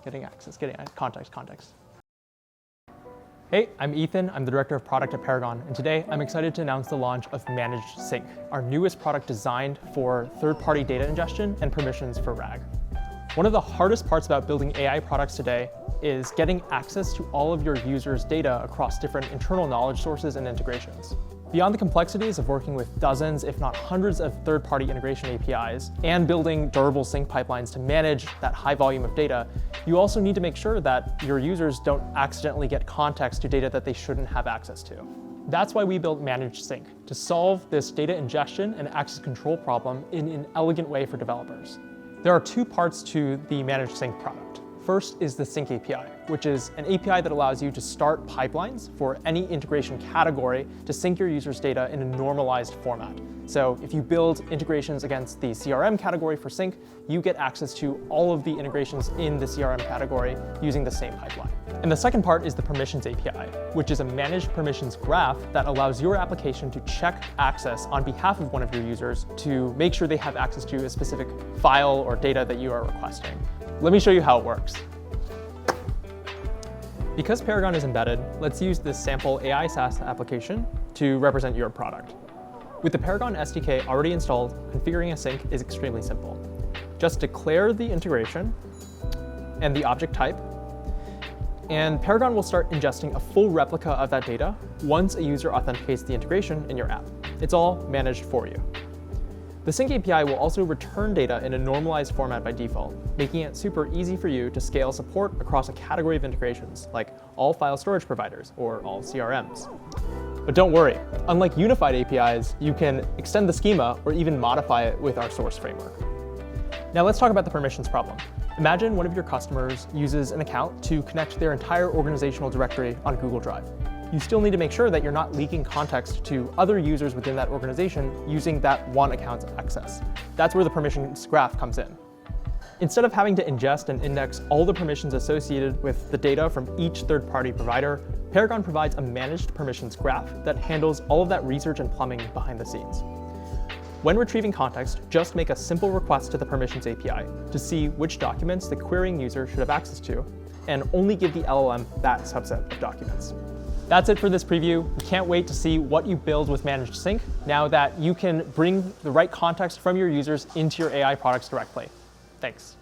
getting access, getting context. Hey, I'm Ethan. I'm the Director of Product at Paragon, and today I'm excited to announce the launch of Managed Sync, our newest product designed for third-party data ingestion and permissions for RAG. One of the hardest parts about building AI products today is getting access to all of your users' data across different internal knowledge sources and integrations. Beyond the complexities of working with dozens, if not hundreds of third-party integration APIs and building durable sync pipelines to manage that high volume of data, you also need to make sure that your users don't accidentally get context to data that they shouldn't have access to. That's why we built Managed Sync, to solve this data ingestion and access control problem in an elegant way for developers. There are two parts to the Managed Sync product. First is the Sync API, which is an API that allows you to start pipelines for any integration category to sync your users' data in a normalized format. So if you build integrations against the CRM category for sync, you get access to all of the integrations in the CRM category using the same pipeline. And the second part is the Permissions API, which is a managed permissions graph that allows your application to check access on behalf of one of your users to make sure they have access to a specific file or data that you are requesting. Let me show you how it works. Because Paragon is embedded, let's use this sample AI SaaS application to represent your product. With the Paragon SDK already installed, configuring a sync is extremely simple. Just declare the integration and the object type, and Paragon will start ingesting a full replica of that data once a user authenticates the integration in your app. It's all managed for you. The Sync API will also return data in a normalized format by default, making it super easy for you to scale support across a category of integrations, like all file storage providers or all CRMs. But don't worry, unlike unified APIs, you can extend the schema or even modify it with our source framework. Now let's talk about the permissions problem. Imagine one of your customers uses an account to connect their entire organizational directory on Google Drive. You still need to make sure that you're not leaking context to other users within that organization using that one account's access. That's where the permissions graph comes in. Instead of having to ingest and index all the permissions associated with the data from each third-party provider, Paragon provides a managed permissions graph that handles all of that research and plumbing behind the scenes. When retrieving context, just make a simple request to the Permissions API to see which documents the querying user should have access to, and only give the LLM that subset of documents. That's it for this preview. We can't wait to see what you build with Managed Sync now that you can bring the right context from your users into your AI products directly. Thanks.